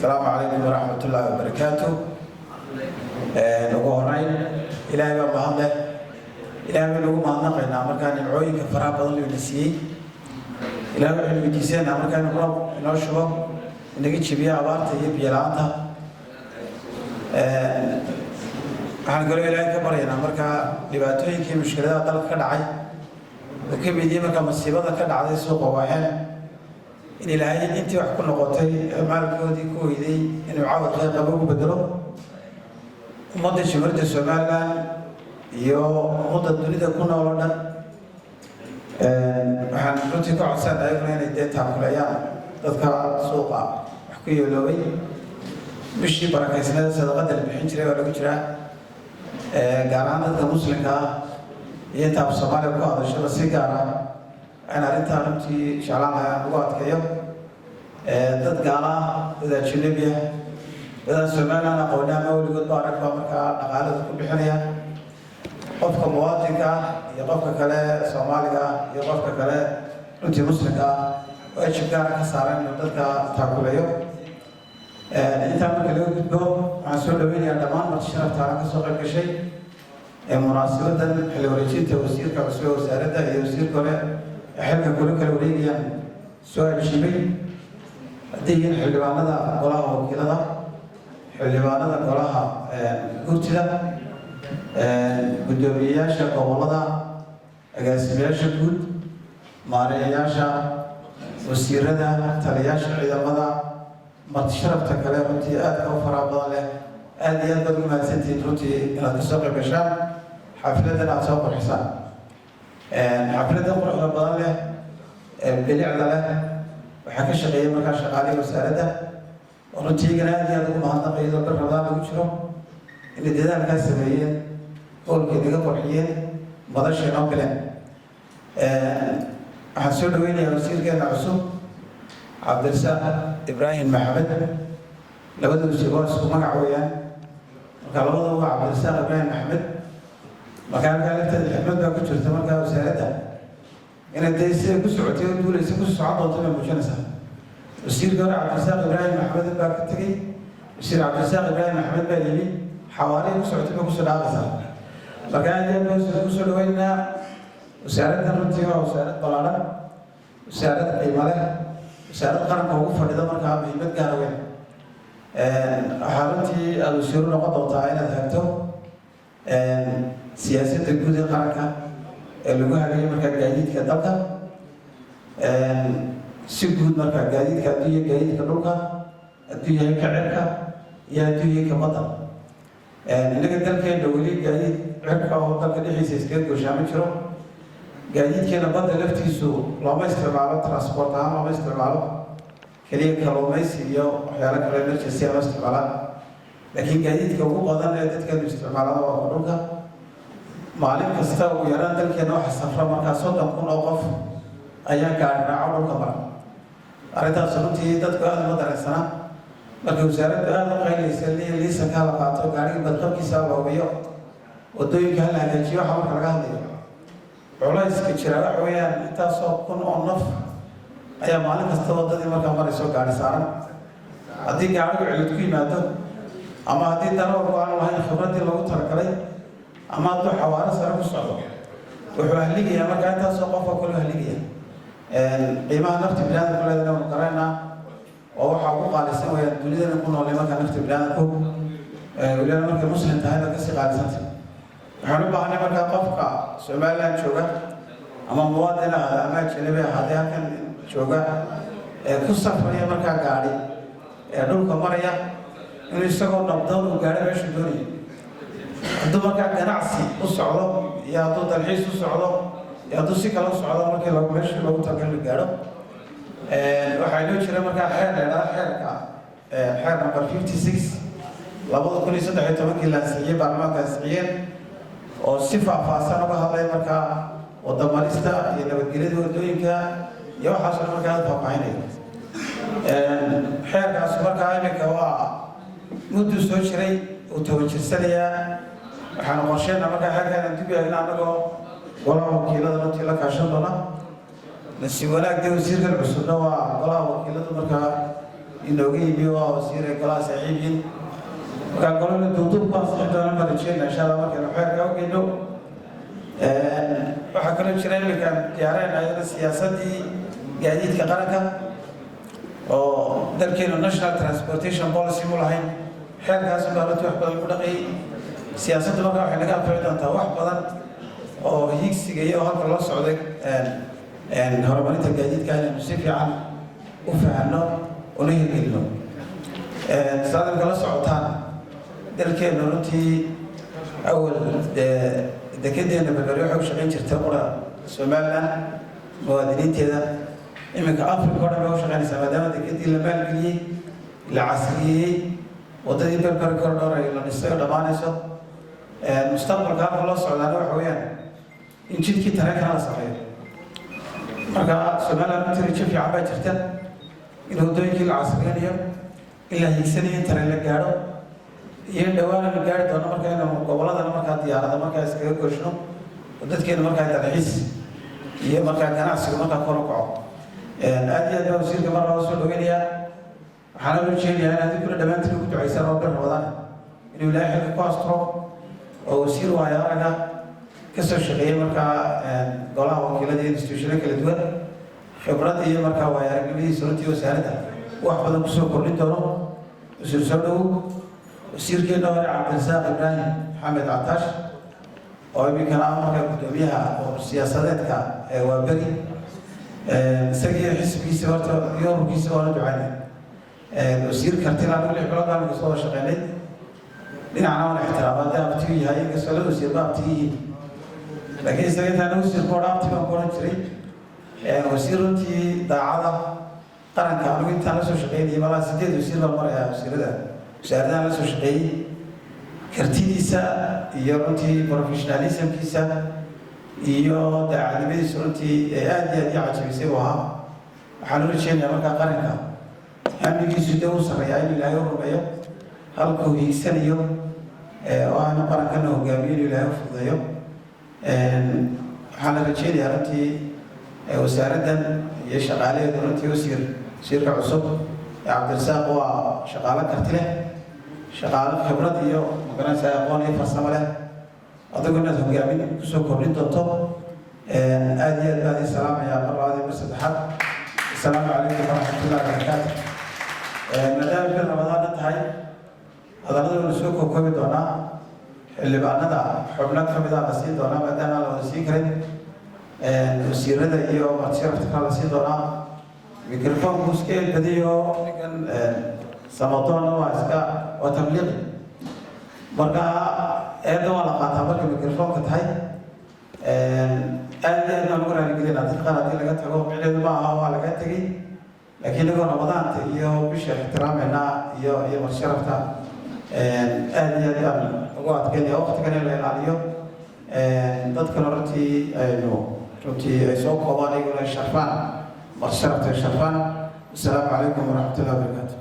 السلام عليكم ورحمة الله وبركاته. نقولين إلهي بمهضة إلهي بلغو مهضنا أمريكا نبعوي كفرها بضل ونسيي إلهي بلغو جيسين أمريكا نقرب إنه الشباب نجد شبيه عبارته يبيلانها waxaan galay ilaahay ka barayna marka dhibaatooyinkii mushkilada dalka ka dhacay oo ka mid yahay marka masiibada ka dhacday suuqa waaxeen in ilaahay intii wax ku noqotay maalkoodii ku weyday inuu caawad qayb qabo ugu bedelo ummadda shimirta Soomaaliland iyo ummadda dunida ku nool oo dhan waxaan runtii ka codsanahay inay deetaan kulayaan dadka suuqa wax ku yeeloway bishii barakaysnada sadaqada la bixin jiray oo lagu jiraa gaar ahaan dadka muslimka ah iyo taab Soomaaliya ku hadashada si gaar ah aan arrintan runtii jeclaanahay ugu adkeeyo dad gaar ah dad ajnabi ah dad Soomaaliland aqoonyahan weligood baa arag markaa dhaqaalada ku bixinaya qofka muwaadinka iyo qofka kale Soomaaliga iyo qofka kale runtii muslimka ah oo ay shaqada ka saaran dadka taakuleeyo intaan marka laga gudbo waxaan soo dhaweynayaa dhammaan marti sharaftaana ka soo qayb gashay munaasabadan xilli wareejinta wasiirka cusub ee wasaaradda iyo wasiirka hore xilka kula kala wareegayaan soo ajiibay haddii yihiin xildhibaanada golaha wakiilada xildhibaanada golaha gurtida guddoomiyeyaasha gobollada agaasimayaasha guud maareeyayaasha wasiirada taliyayaasha ciidamada marti sharafta kale runtii aad ka faraha badan leh aad iyo aad baad ugu mahadsantihiin runtii inaad ka soo qayb gashaan xafladan aad soo qurxisaan xafladan quruxda badan leh bilicda leh waxaa ka shaqeeyay markaa shaqaalihii wasaaradda oo runtii igana aad iyo aad ugu mahadnaqay iyadoo bir rabadaan lagu jiro inay dadaalkaas sameeyeen howlkay naga qurxiyeen madashay noo galeen waxaan soo dhaweynayaa wasiirkeena cusub cabdirasaaq ibraahim maxamed labada wasiir waa isku magac weeyaan marka labada waa cabdirasaaq ibraahim maxamed marka halkaa lafteeda xikmad baa ku jirta markaa wasaaradda inay dee sida ku socotay oo duulaysa ku socon doonto bay muujinaysaa wasiirka hore cabdirasaaq ibraahim maxamed baa ka tegey wasiir cabdirasaaq ibraahim maxamed baa yimi xawaarihii ku socotay bay kusoo dhaaqaysaa marka aad iyo aad baa kusoo dhaweynaynaa wasaaraddan runtii waa wasaarad ballaaran wasaarad qiimo leh wasaarad qaranka ugu fadhida markaa muhiimad gaar weyn waxaa runtii aada wasiiru noqon doontaa inaad hagto siyaasadda guud ee qaranka ee lagu hagayo markaa gaadiidka dalka si guud markaa gaadiidka hadduu yahay gaadiidka dhulka hadduu yahay ka cirka iyo hadduu yahay ka badda innaga dalkeena weli gaadiid cirka oo dalka dhexdiisa iskaga gooshaa ma jiro gaadiidkeena badda laftiisu looma isticmaalo transport ahaan looma isticmaalo keliya kalluumaysi iyo waxyaalo kale emergency loo isticmaalaa laakiin gaadiidka ugu badan ee dadkeenu isticmaalada waa dhulka maalin kasta ugu yaraan dalkeena waxa safra markaa 30 kun oo qof ayaa gaari raaco dhulka mara arrintaas runtii dadku aad uma dareensana marka wasaaraddu aad u qaynaysa liisanka la qaato gaariga badqabkiisa la hubiyo wadooyinka la hagaajiyo waxa marka laga hadlayo culayska jira waxa weeyaan intaasoo kun oo naf ayaa maalin kasta wadadii markaa marayso gaari saaran haddii gaarigu cilad ku yimaado ama haddii darawalku aan lahayn khibradii lagu talagalay ama hadduu xawaaro sare ku socdo wuxuu haligayaa markaa intaasoo qofka kule haligaya qiimaha nafti biniaadamku leedana wanu garaynaa oo waxaa ugu qaalisan weeyaan dunidana ku noolay markaa nafti biniaadamku weliba markay muslim tahayna kasii qaalisanta waxaan u baahanay markaa qofka Soomaaliland jooga ama muwaadin ah ama ajnabi ah haddii halkan jooga ku safraya markaa gaari dhulka maraya inuu isagoo nabdoon u gaadho meeshu doonayo hadduu markaa ganacsi u socdo iyo hadduu dalxiis u socdo iyo hadduu si kale u socdo markii meeshii loogu talagalay la gaadho waxaa inoo jira markaa xeer dheeraad xeer number 56 2013 la ansixiyey baarlamaanka ansixiyeen oo si faahfaahsan uga hadlay markaa wadamarista iyo nabadgelyada wadooyinka iyo waxaasoo markaa faahfaahinaya xeerkaas markaa iminka waa muddo soo jiray uu tawajirsanayaa waxaanu qorsheynaa markaa xeerkaan dib eegna annagoo golaha wakiilada runtii la kaashan doona nasiib wanaag dee wasiirkan cusubna waa golaha wakiiladu markaa inooga yimi waa wasiire golaha saaxiibiin markaa golana duuduub baan sixi doona ma rajeyna insha allah markaynu xeerka u geyno waxaa kaloo jira iminkaan diyaareen ayada siyaasaddii gaadiidka qaranka oo dalkeenu national transportation policy mu lahayn xeerkaas baa runtii wax badan ku dhaqayay siyaasaddu markaa waxay naga anfici doontaa wax badan oo higsiga iyo halka loo socday horumarinta gaadiidka inaynu si fiican u fahanno una hirgelino saadamka la socotaan dalkeenu runtii awal dekedeena berberi waxay u shaqayn jirtay qura somaliland muwaadiniinteeda iminka africa oo dhan bay u shaqaynaysaa maadaama dekedii la maalgeliyey la casriyeeyey waddadii berberi korodhor ay la dhisay oo dhammaanayso mustaqbalka halka loo socdaana waxa weeyaan in jidkii tareenkana la sameeyo marka somaliland runtii rajo fiican baa jirta in waddooyinkii la casriyeynayo in la hiigsanayo in tareen la gaadho iyo dhawaana la gaari doono markaynu gobolladana markaa diyaarada markaa iskaga goshno oo dadkeena markaa dalxiis iyo markaa ganacsiga markaa kor u kaco aad iyo aad baa wasiirka mar loo soo dhoweynayaa waxaana loo jeedayaa in adinkuna dhammaantiin ugu ducaysan oo bir wadaan inuu ilaahay xilka ku asturo oo wasiir waayo araga ka soo shaqeeyey markaa golaha wakiilada iyo instituushino kala duwan khibrad iyo markaa waayo aragnimadiisa runtii wasaaradda wax badan kusoo kordhin doono wasiir soo dhow wasiirkeena hore cabdirasaaq ibraahim maxamed cataash oo iminkana markaa guddoomiyaha siyaasadeedka waa beri isagii xisbigiisa horta iyo ururkiisa waana ducaynay wasiir kartila anigu 6 bilood baan kasoo shaqeynay dhinacna waan ixtiraama haddii abtigu yahay inkastoo la wasiir ba abtigu yihiin laakiin isaga intaana wasiirka oo abti baan ku oran jiray wasiir runtii daacada qaranka anigu intaan la soo shaqeynayay malaa 8 wasiir baan marayaa wasiirada wasaaradahan la soo shaqeeyey kartidiisa iyo runtii professionalismkiisa iyo daacadnimadiisa runtii aad iyo aad ii cajabisay buu ahaa waxaan u rajeynayaa markaa qaranka amnigiisu dee u sarreeyaa inuu ilaahay u rumeeyo halkuu hiigsanayo oo aanu qarankana hogaamiyo inuu ilaahay u fududeeyo waxaan la rajeynayaa runtii wasaaraddan iyo shaqaalaheedu runtii wasiirka cusub cabdirasaaq waa shaqaalo karti leh shaqaalo khibrad iyo magaranaysa aqoon iyo farsamo leh adigu inaad hogaamin kusoo kordhin doonto aad iyo aad baan idin salaamayaa mar labaad iyo mar saddexaad asalaamu calaykum waraxmatullahi wabarakaatu maadaama bil ramadaanna tahay hadallada waynu soo kookoobi doonaa xildhibaanada xubno ka mid ah la siin doonaa maadaama aan la wada siin karin wasiirada iyo martisharafta kale la siin doonaa mikrofoonku iska elbadiyo ninkan samadoonna waa tabliiqi marka eedda waa la qaataa marka mikrofoonka tahay aad iyo aad baan ugu raaligelina dadka qaar haddii laga tago micneedu ma aha waa laga tegey laakiin inagoo ramadaanta iyo bisha ixtiraamayna iyo martisharafta aad iyo aad baan ugu adkeynaya waqtigan in la ilaaliyo dadkana runtii ay soo koobaan iyaguna sharfaan مرشرة الشرفان. السلام عليكم ورحمة الله وبركاته.